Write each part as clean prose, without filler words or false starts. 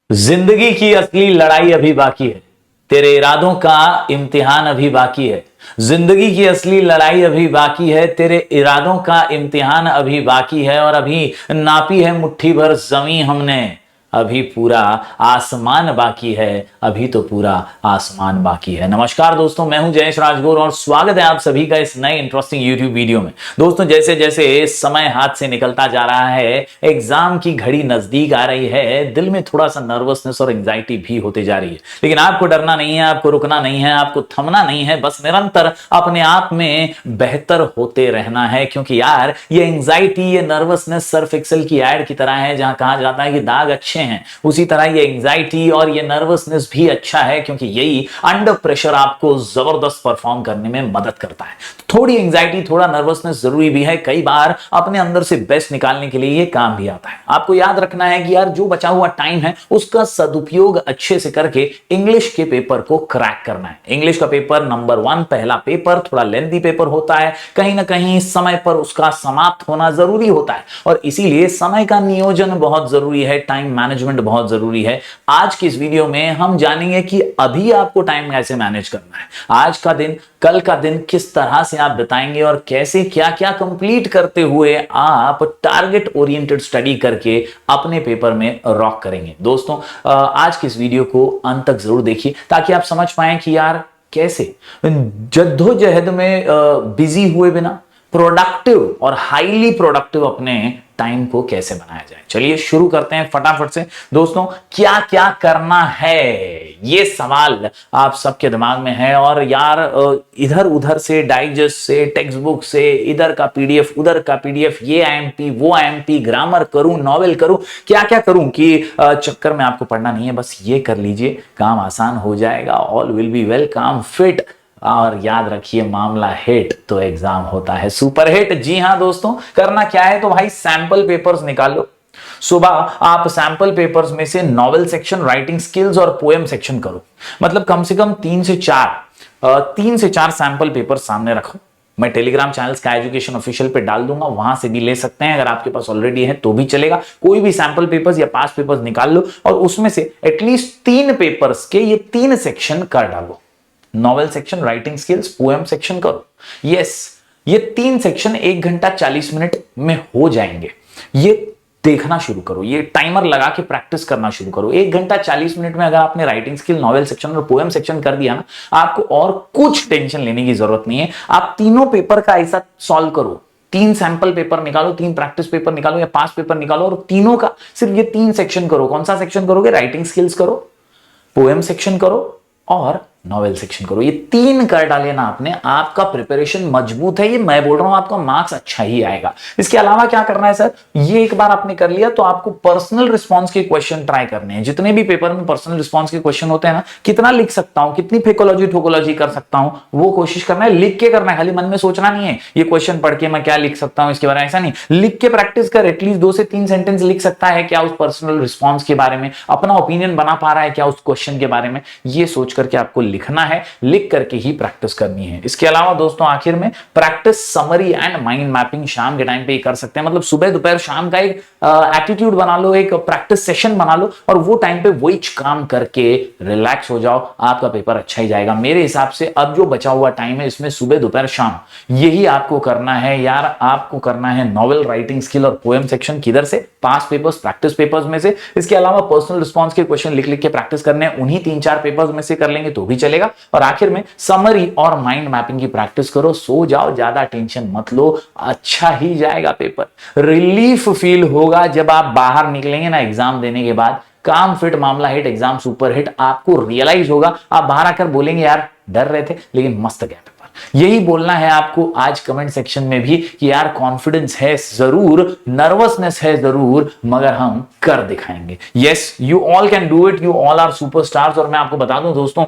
जिंदगी की असली लड़ाई अभी बाकी है। तेरे इरादों का इम्तिहान अभी बाकी है। जिंदगी की असली लड़ाई अभी बाकी है। तेरे इरादों का इम्तिहान अभी बाकी है। और अभी नापी है मुट्ठी भर जमीन हमने, अभी पूरा आसमान बाकी है। अभी तो पूरा आसमान बाकी है। नमस्कार दोस्तों, मैं हूं जयेश राजगुरु और स्वागत है आप सभी का इस नए इंटरेस्टिंग यूट्यूब वीडियो में। दोस्तों, जैसे जैसे समय हाथ से निकलता जा रहा है, एग्जाम की घड़ी नजदीक आ रही है, दिल में थोड़ा सा नर्वसनेस और एंजाइटी भी होते जा रही है। लेकिन आपको डरना नहीं है, आपको रुकना नहीं है, आपको थमना नहीं है, बस निरंतर अपने आप में बेहतर होते रहना है। क्योंकि यार, ये एंजाइटी, ये नर्वसनेस सर्फ एक्सेल की एड की तरह है, जहां कहा जाता है कि दाग अच्छे हैं, उसी तरह ये एंजाइटी और ये नर्वसनेस भी अच्छा है, क्योंकि यही अंडर प्रेशर आपको जबरदस्त परफॉर्म करने में मदद करता है। थोड़ी एंजाइटी, थोड़ा नर्वसनेस जरूरी भी है। कई बार अपने अंदर से बेस्ट निकालने के लिए ये काम भी आता है। आपको याद रखना है कि यार, जो बचा हुआ टाइम है उसका सदुपयोग अच्छे से करके इंग्लिश के पेपर को क्रैक करना है। इंग्लिश का पेपर नंबर 1, पहला पेपर थोड़ा लेंथी पेपर होता है, कहीं ना कहीं समय पर उसका समाप्त होना जरूरी होता है, और इसीलिए समय का नियोजन बहुत जरूरी है, टाइम मैनेजमेंट बहुत जरूरी है। आज की इस वीडियो में हम जानेंगे कि अभी आपको टाइम कैसे मैनेज करना है, आज का दिन, कल का दिन किस तरह से आप बिताएंगे, और कैसे क्या क्या कंप्लीट करते हुए आप टारगेट ओरिएंटेड स्टडी करके अपने पेपर में रॉक करेंगे। दोस्तों, आज की इस वीडियो को अंत तक जरूर देखिए, ताकि आप समझ पाएं कि यार कैसे जद्दोजहद में बिजी हुए बिना प्रोडक्टिव और हाईली प्रोडक्टिव अपने टाइम को कैसे बनाया जाए। चलिए शुरू करते हैं फटाफट से। दोस्तों, क्या क्या करना है, ये सवाल आप सबके दिमाग में है। और यार, इधर उधर से, डाइजेस्ट से, टेक्स्ट बुक से, इधर का पीडीएफ उधर का पीडीएफ, ये आईएमपी वो आईएमपी, ग्रामर करूं, नॉवेल करूं, क्या क्या करूं, कि चक्कर में आपको पढ़ना नहीं है, बस ये कर लीजिए, काम आसान हो जाएगा। ऑल विल बी वेल, काम फिट। और याद रखिए, मामला हिट तो एग्जाम होता है सुपर हिट। जी हां दोस्तों, करना क्या है तो भाई, सैंपल पेपर्स निकालो। सुबह आप सैंपल पेपर्स में से नॉवेल सेक्शन, राइटिंग स्किल्स और पोएम सेक्शन करो। मतलब कम से कम 3 से 4 सैंपल पेपर सामने रखो। मैं Telegram channel sky Education official पे डाल दूंगा, वहां से भी ले सकते हैं। अगर आपके पास ऑलरेडी है तो भी चलेगा। कोई भी सैंपल पेपर्स या 5 पेपर्स निकाल लो, और उसमें से एटलीस्ट 3 पेपर्स के ये 3 सेक्शन कर डालो। Novel section, writing skills, poem section करो। यस, ये 3 सेक्शन 1 घंटा 40 मिनट में हो जाएंगे। ये देखना शुरू करो, ये टाइमर लगा के प्रैक्टिस करना शुरू करो। 1 घंटा 40 मिनट में अगर आपने राइटिंग स्किल, नॉवेल सेक्शन और पोएम सेक्शन कर दिया ना, आपको और कुछ टेंशन लेने की जरूरत नहीं है। आप तीनों पेपर का ऐसा सॉल्व करो, 3 सैंपल पेपर निकालो, 3 प्रैक्टिस पेपर निकालो या 5 पेपर निकालो, और तीनों का सिर्फ ये 3 सेक्शन करो। कौन सा सेक्शन करोगे? राइटिंग स्किल्स करो, पोएम सेक्शन करो और नॉवेल सेक्शन करो। ये 3 कर डाले ना आपने, आपका प्रिपरेशन मजबूत है। ये मैं बोल रहा हूं, आपका मार्क्स अच्छा ही आएगा। इसके अलावा क्या करना है सर, ये एक बार आपने कर लिया तो आपको पर्सनल रिस्पांस के क्वेश्चन ट्राई करने हैं। जितने भी पेपर में पर्सनल रिस्पांस के क्वेश्चन होते हैं ना, कितना लिख सकता हूं, कितनी फेकोलॉजी ठोकोलॉजी कर सकता हूं, वो कोशिश करना है। लिख के करना है, खाली मन में सोचना नहीं है ये क्वेश्चन पढ़ के मैं क्या लिख सकता हूं इसके बारे में, ऐसा नहीं। लिख के प्रैक्टिस कर, एटलीस्ट 2 से 3 सेंटेंस लिख सकता है क्या उस पर्सनल रिस्पॉन्स के बारे में, अपना ओपिनियन बना पा रहा है क्या उस क्वेश्चन के बारे में, ये सोच करके आपको लिखना है। लिख करके ही प्रैक्टिस करनी है। इसके अलावा दोस्तों, आखिर में practice summary and mind mapping शाम के टाइम पे ही कर सकते हैं। मतलब सुबह, दोपहर, शाम का एक एटीट्यूड बना लो, एक प्रैक्टिस सेशन बना लो, और वो टाइम पे वही काम करके रिलैक्स हो जाओ, आपका पेपर अच्छा ही जाएगा। मेरे हिसाब से अब जो बचा हुआ टाइम है, इसमें सुबह, दोपहर, शाम, यही आपको करना है यार। आपको करना है नॉवेल, राइटिंग स्किल और पोएम सेक्शन। किधर से? 5 पेपर्स, प्रैक्टिस पेपर्स में से। इसके अलावा पर्सनल रिस्पॉन्स के क्वेश्चन लिख लिख के प्रैक्टिस करने हैं, उन्हीं 3-4 पेपर्स में से कर लेंगे तो भी चलेगा। और आखिर में समरी और माइंड मैपिंग की प्रैक्टिस करो। सो जाओ, ज्यादा टेंशन मत लो, अच्छा ही जाएगा पेपर। रिलीफ फील होगा जब आप बाहर निकलेंगे ना एग्जाम देने के बाद। काम फिट, मामला हिट, एग्जाम सुपर हिट। आपको रियलाइज होगा, आप बाहर आकर बोलेंगे यार डर रहे थे लेकिन मस्त गया पेपर। यही बोलना है आपको आज कमेंट सेक्शन में भी कि यार कॉन्फिडेंस है जरूर, नर्वसनेस है जरूर, मगर हम कर दिखाएंगे। Yes, you all can do it, you all are superstars. और मैं आपको बता दूं दोस्तों,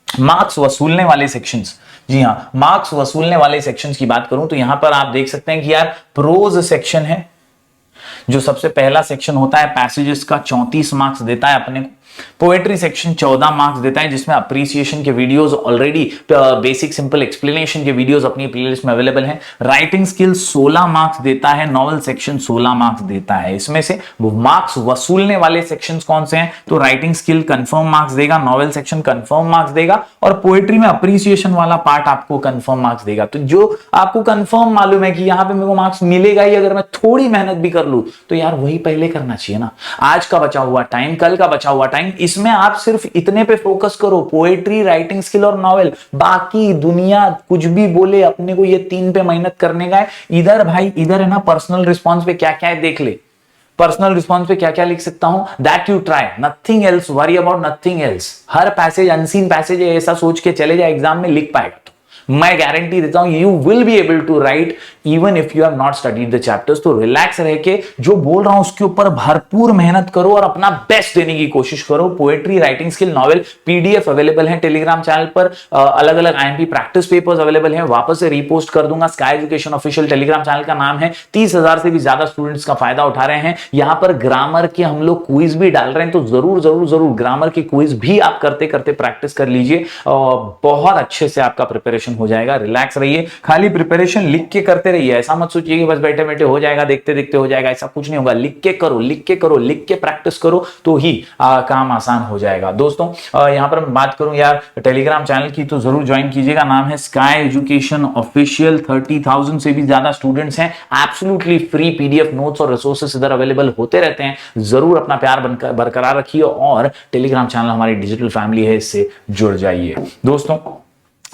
मार्क्स वसूलने वाले सेक्शंस, जी हां, मार्क्स वसूलने वाले सेक्शंस की बात करूं तो यहां पर आप देख सकते हैं कि यार प्रोज सेक्शन है, जो सबसे पहला सेक्शन होता है पैसेजेस का, 34 मार्क्स देता है अपने को। पोएट्री सेक्शन 14 मार्क्स देता है, जिसमें अप्रिसिएशन के videos already basic simple explanation के वीडियोस अपनी प्लेलिस्ट में अवेलेबल हैं। राइटिंग स्किल 16 मार्क्स देता है, नॉवेल सेक्शन 16 मार्क्स देता है। इसमें से वो मार्क्स वसूलने वाले सेक्शंस कौन से हैं? तो राइटिंग स्किल कंफर्म मार्क्स देगा, नॉवेल सेक्शन कंफर्म मार्क्स देगा, और पोएट्री में अप्रिसिएशन वाला पार्ट आपको कंफर्म मार्क्स देगा। तो जो आपको कंफर्म मालूम है कि यहां पे मेरे को मार्क्स मिलेगा ही अगर मैं थोड़ी मेहनत भी कर लूं, तो यार वही पहले करना चाहिए ना। आज का बचा हुआ टाइम, कल का बचा हुआ टाइम, इसमें आप सिर्फ इतने पे फोकस करो, पोएट्री, राइटिंग स्किल और नॉवेल। बाकी दुनिया कुछ भी बोले, अपने को ये 3 पे मेहनत करने का है। इधर भाई, इधर है ना पर्सनल रिस्पॉन्स पे क्या क्या है देख ले। पर्सनल रिस्पॉन्स पे क्या क्या लिख सकता हूं, that you try, nothing else, worry about nothing else. Her passage unseen passage है, ऐसा सोच के चले जाए, एग्जाम में लिख पाएगा तो मैं गारंटी देता हूं you will be able to write even if you have not studied the chapters. तो रिलैक्स रह के जो बोल रहा हूं उसके ऊपर भरपूर मेहनत करो और अपना बेस्ट देने की कोशिश करो। Poetry, writing skill, novel PDF available है टेलीग्राम चैनल पर। अलग अलग आईएमपी प्रैक्टिस पेपर्स अवेलेबल हैं, वापस से रीपोस्ट कर दूंगा। Sky Education official Telegram channel का नाम है। 30,000 से भी ज्यादा स्टूडेंट्स का फायदा उठा रहे हैं। यहां पर ग्रामर के हम लोग क्विज भी डाल रहे हैं, तो जरूर जरूर जरूर ग्रामर की क्विज भी आप करते करते प्रैक्टिस कर लीजिए। बहुत अच्छे से आपका प्रिपरेशन हो जाएगा। रिलैक्स रहिए, खाली प्रिपरेशन लिख के करते रहिए। ऐसा मत सोचिए कि बस बैठे बैठे हो जाएगा, देखते देखते हो जाएगा, ऐसा कुछ नहीं होगा। लिख के करो, लिख के करो, लिख के प्रैक्टिस करो, तो ही काम आसान हो जाएगा। दोस्तों यहां पर मैं बात करूं यार टेलीग्राम चैनल की, तो जरूर ज्वाइन कीजिएगा। नाम है स्काई एजुकेशन ऑफिशियल। 30,000 से भी ज्यादा स्टूडेंट्स हैं। एब्सोल्युटली फ्री पीडीएफ नोट्स और रिसोर्सेस इधर अवेलेबल होते रहते हैं। जरूर अपना प्यार बरकरार रखिए और टेलीग्राम चैनल हमारी डिजिटल फैमिली है, इससे जुड़ जाइए। दोस्तों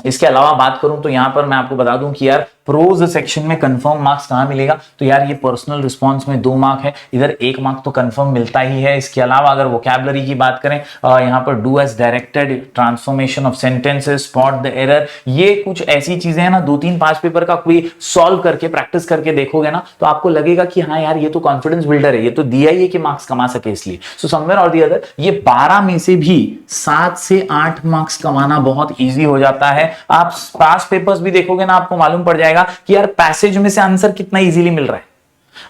इसके अलावा बात करूं तो यहां पर मैं आपको बता दूं कि यार प्रोज सेक्शन में कंफर्म मार्क्स कहां मिलेगा, तो यार ये पर्सनल रिस्पांस में 2 मार्क है, इधर 1 मार्क तो कंफर्म मिलता ही है। इसके अलावा अगर वोकैबुलरी की बात करें, यहां पर do as directed, transformation of sentences, spot the error, ये कुछ ऐसी चीजें हैं ना, 2-3-5 पेपर का कोई सॉल्व करके प्रैक्टिस करके देखोगे ना, तो आपको लगेगा कि हाँ यार ये तो कॉन्फिडेंस बिल्डर है, ये तो दिया ही है कि मार्क्स कमा सके इसलिए। सो समवेयर और दी अदर ये 12 में से भी 7 से 8 मार्क्स कमाना बहुत ईजी हो जाता है। आप पास पेपर्स भी देखोगे ना, आपको मालूम पड़ जाएगा कि यार पैसेज में से आंसर कितना इजीली मिल रहा है।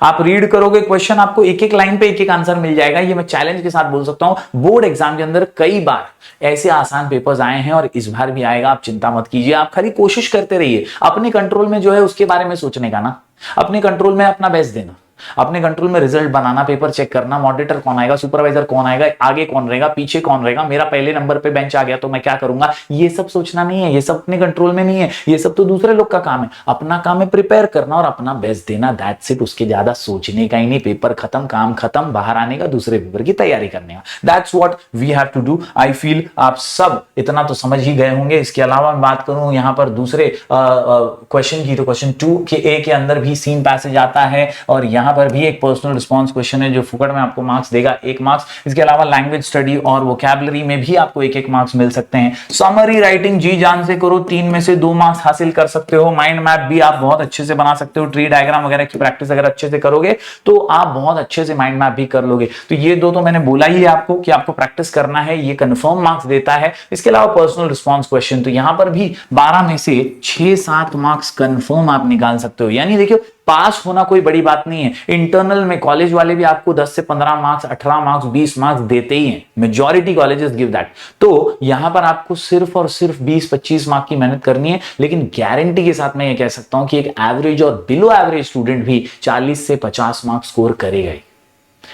आप रीड करोगे क्वेश्चन, आपको एक एक लाइन पे एक एक आंसर मिल जाएगा। ये मैं चैलेंज के साथ बोल सकता हूं। बोर्ड एग्जाम के अंदर कई बार ऐसे आसान पेपर्स आए हैं और इस बार भी आएगा। आप चिंता मत कीजिए, आप खाली कोशिश करते रहिए। अपने कंट्रोल में जो है उसके बारे में सोचने का ना, अपने कंट्रोल में अपना बेस्ट देना, अपने कंट्रोल में रिजल्ट बनाना, पेपर चेक करना, मॉनिटर कौन आएगा, सुपरवाइजर कौन आएगा, आगे कौन रहेगा, पीछे कौन रहेगा, मेरा पहले नंबर पे बेंच आ गया तो मैं क्या करूंगा, ये सब सोचना नहीं है। ये सब अपने कंट्रोल में नहीं है, ये सब तो दूसरे लोग का काम है। अपना काम है प्रिपेयर करना और अपना बेस्ट देना, दैट्स इट। उसके ज्यादा सोचने का ही नहीं। पेपर खत्म, काम खत्म, बाहर आने का, दूसरे पेपर की तैयारी करने का, that's what we have to do. I feel आप सब इतना तो समझ ही गए होंगे। इसके अलावा मैं बात करूं यहां पर दूसरे क्वेश्चन की, तो क्वेश्चन 2A के अंदर भी सीन पैसेज आता है और यहां पर भी एक पर्सनल रिस्पांस क्वेश्चन है जो फुकड़ में आपको मार्क्स देगा, 1 मार्क्स। इसके अलावा लैंग्वेज स्टडी और वोकैबुलरी में भी आपको 1-1 मार्क्स मिल सकते हैं। समरी राइटिंग जी जान से करो, 3 में से 2 मार्क्स हासिल कर सकते हो। माइंड मैप भी आप बहुत अच्छे से बना सकते हो। ट्री डायग्राम वगैरह की प्रैक्टिस अगर अच्छे से करोगे तो आप बहुत अच्छे से माइंड मैप भी कर लोगे। तो ये दो तो मैंने बोला ही है आपको कि आपको प्रैक्टिस करना है, ये कंफर्म मार्क्स देता है। इसके अलावा पर्सनल रिस्पांस क्वेश्चन, तो यहां पर भी 12 में से 6-7 मार्क्स कंफर्म आप निकाल सकते हो। यानी देखियो पास होना कोई बड़ी बात नहीं है। इंटरनल में कॉलेज वाले भी आपको 10 से 15 मार्क्स, 18 मार्क्स, 20 मार्क्स देते ही हैं। Majority colleges give that. तो यहां पर आपको सिर्फ और सिर्फ 20-25 मार्क्स की मेहनत करनी है, लेकिन गारंटी के साथ मैं ये कह सकता हूं कि एक एवरेज और बिलो एवरेज स्टूडेंट भी 40 से 50 मार्क्स स्कोर करेगा ही।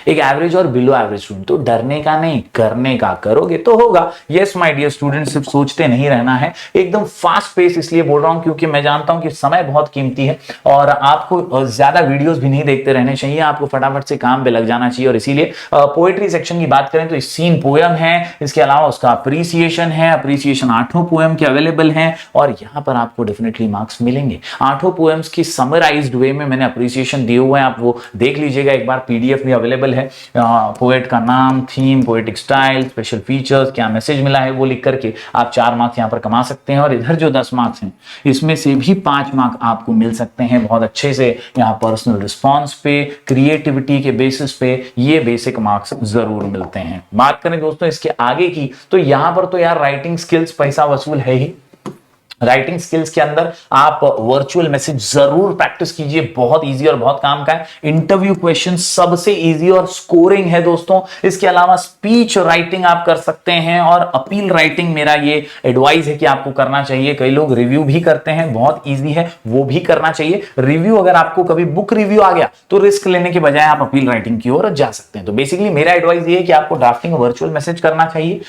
एक एवरेज और बिलो एवरेज स्टूडेंट, तो डरने का नहीं, करने का। करोगे तो होगा। यस माय डियर स्टूडेंट, सिर्फ सोचते नहीं रहना है। एकदम फास्ट पेस इसलिए बोल रहा हूं क्योंकि मैं जानता हूं कि समय बहुत कीमती है और आपको ज्यादा वीडियोस भी नहीं देखते रहने चाहिए। आपको फटाफट से काम पे लग जाना चाहिए और इसीलिए पोएट्री सेक्शन की बात करें तो सीन पोएम है। इसके अलावा उसका अप्रिसिएशन है। अप्रिसिएशन 8 पोएम के अवेलेबल हैं और यहां पर आपको डेफिनेटली मार्क्स मिलेंगे। 8 पोएम्स की समराइज्ड वे में मैंने अप्रिसिएशन दिए हुए हैं, आप वो देख लीजिएगा एक बार। पीडीएफ भी अवेलेबल है। पोएट का नाम, theme, poetic style, special features, क्या मैसेज मिला है वो लिख करके आप 4 मार्क्स यहां पर कमा सकते हैं। और इधर जो 10 मार्क्स हैं इसमें से भी 5 मार्क्स आपको मिल सकते हैं बहुत अच्छे से। यहां पर्सनल रिस्पांस पे, क्रिएटिविटी के बेसिस पे ये बेसिक मार्क्स जरूर मिलते हैं। बात करें दोस्तों इसके आगे की, तो यहां पर तो यार राइटिंग स्किल्स पैसा वसूल है ही। राइटिंग स्किल्स के अंदर आप वर्चुअल मैसेज जरूर प्रैक्टिस कीजिए, बहुत इजी और बहुत काम का है। इंटरव्यू क्वेश्चन सबसे इजी और स्कोरिंग है दोस्तों। इसके अलावा स्पीच राइटिंग आप कर सकते हैं और अपील राइटिंग मेरा ये एडवाइस है कि आपको करना चाहिए। कई लोग रिव्यू भी करते हैं, बहुत इजी है, वो भी करना चाहिए। रिव्यू अगर आपको कभी बुक रिव्यू आ गया तो रिस्क लेने के बजाय आप अपील राइटिंग की ओर जा सकते हैं। तो बेसिकली मेरा एडवाइस ये है कि आपको ड्राफ्टिंग वर्चुअल मैसेज करना चाहिए,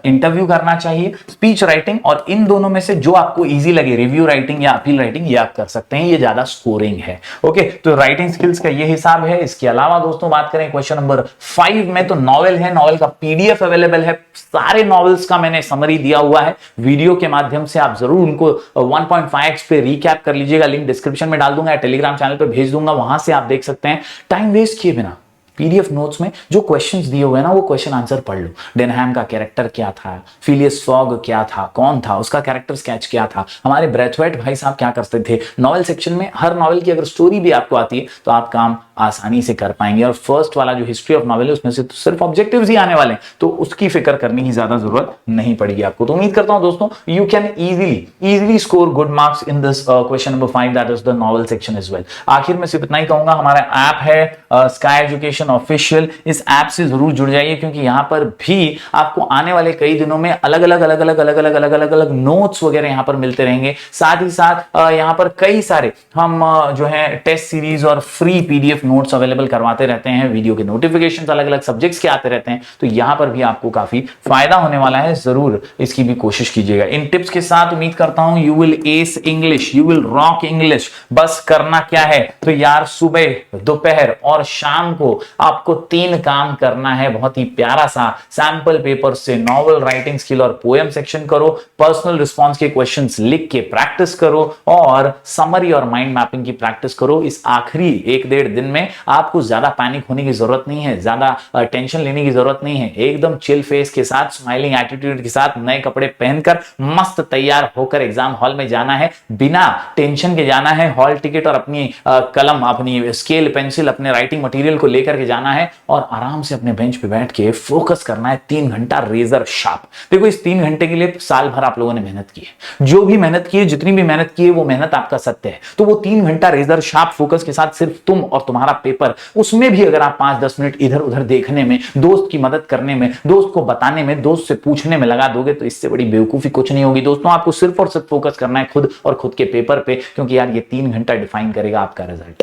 इंटरव्यू करना चाहिए, स्पीच राइटिंग, और इन दोनों में से जो आपको इजी लगे, रिव्यू राइटिंग या अपील राइटिंग, ये आप कर सकते हैं, ये ज्यादा स्कोरिंग है। ओके, तो राइटिंग स्किल्स का ये हिसाब है। इसके अलावा दोस्तों बात करें क्वेश्चन नंबर 5 में, तो नॉवेल है, नॉवेल का पीडीएफ अवेलेबल है। सारे नॉवेल्स का मैंने समरी दिया हुआ है वीडियो के माध्यम से, आप जरूर उनको 1.5x पे रिकैप कर लीजिएगा। लिंक डिस्क्रिप्शन में डाल दूंगा, टेलीग्राम चैनल पे भेज दूंगा, वहां से आप देख सकते हैं। टाइम वेस्ट किए बिना पीडीएफ नोट्स में जो क्वेश्चंस दिए हुए हैं ना, वो क्वेश्चन आंसर पढ़ लो। डेनहैम का कैरेक्टर क्या था, फिलियस फॉग क्या था, कौन था, उसका कैरेक्टर स्केच क्या था, हमारे ब्रैथवेट भाई साहब क्या करते थे। नॉवेल सेक्शन में हर नॉवेल की अगर स्टोरी भी आपको आती है तो आप काम आसानी से कर पाएंगे। और फर्स्ट वाला जो हिस्ट्री ऑफ नॉवेल है उसमें से तो सिर्फ ऑब्जेक्टिव्स ही आने वाले हैं, तो उसकी फिक्र करने की ज्यादा जरूरत नहीं पड़ेगी आपको। तो उम्मीद करता हूं दोस्तों you can easily score good marks in this question number 5, that is the novel section as well. आखिर में सिर्फ इतना ही कहूंगा, हमारा ऐप है स्काई एजुकेशन ऑफिशियल, इस ऐप से जरूर जुड़ जाइए, क्योंकि यहां पर भी आपको आने वाले कई दिनों में अलग अलग नोट्स वगैरह यहां पर मिलते रहेंगे। साथ ही साथ यहां पर कई सारे हम जो है टेस्ट सीरीज और फ्री पीडीएफ नोट्स अवेलेबल करवाते रहते हैं, वीडियो के नोटिफिकेशंस अलग अलग सब्जेक्ट्स के आते रहते हैं, तो यहां पर भी आपको काफी फायदा होने वाला है। जरूर इसकी भी कोशिश कीजिएगा। इन टिप्स के साथ उम्मीद करता हूं you will S English, you will rock English. बस करना क्या है, तो यार सुबह, दोपहर और शाम को आपको 3 काम करना है। बहुत ही प्यारा सा सैंपल पेपर से नॉवेल राइटिंग स्किल और पोएम सेक्शन करो, पर्सनल रिस्पॉन्स के क्वेश्चंस लिख के प्रैक्टिस करो, और समरी और माइंड मैपिंग की प्रैक्टिस करो। इस आखिरी 1-1.5 दिन में आपको ज्यादा पैनिक होने की जरूरत नहीं है, ज्यादा टेंशन लेने की जरूरत नहीं है। एकदम चिल फेस के साथ, स्माइलिंग एटीट्यूड के साथ, नए कपड़े पहनकर मस्त तैयार होकर एग्जाम हॉल में जाना है, बिना टेंशन के जाना है। हॉल टिकट और अपनी कलम, अपनी स्केल, पेंसिल, अपने राइटिंग मटेरियल को लेकर के जाना है और आराम से अपने बेंच पे बैठ के फोकस करना है। 3 घंटा रेजर शार्प। देखो इस 3 घंटे के लिए साल भर आप लोगों ने मेहनत की है, जो भी मेहनत की है, जितनी भी मेहनत की है, वो मेहनत आपका सत्य है। तो वो 3 घंटा रेजर शार्प फोकस के साथ सिर्फ तुम और तुम्हारा पेपर, उसमें भी अगर आप 5-10 मिनट इधर उधर देखने में, दोस्त की मदद करने में, दोस्त को बताने में, दोस्त से पूछने में लगा दोगे तो इससे बड़ी बेवकूफी कुछ नहीं होगी। दोस्तों आपको सिर्फ और सिर्फ फोकस करना है खुद और खुद के पेपर पे, क्योंकि यार ये 3 घंटा डिफाइन करेगा आपका रिजल्ट।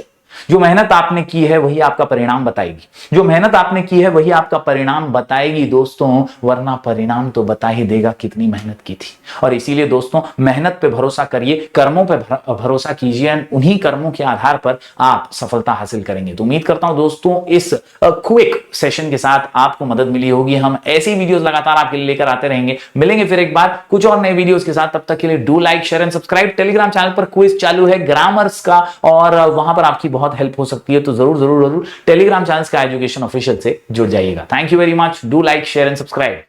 जो मेहनत आपने की है वही आपका परिणाम बताएगी, जो मेहनत आपने की है वही आपका परिणाम बताएगी दोस्तों, वरना परिणाम तो बता ही देगा कितनी मेहनत की थी। और इसीलिए दोस्तों मेहनत पे भरोसा करिए, कर्मों पे भरोसा कीजिए, उन्हीं कर्मों के आधार पर आप सफलता हासिल करेंगे। तो उम्मीद करता हूं दोस्तों इस क्विक सेशन के साथ आपको मदद मिली होगी। हम ऐसी वीडियोस लगातार आपके लिए लेकर आते रहेंगे। मिलेंगे फिर एक बार कुछ और नए वीडियोस के साथ, तब तक के लिए do like, share and subscribe. Telegram channel पर क्विज चालू है ग्रामर्स का, और वहां पर आपकी बहुत हेल्प हो सकती है, तो जरूर टेलीग्राम चैनल का एजुकेशन ऑफिशियल से जुड़ जाइएगा। Thank you very much. Do like, share and subscribe.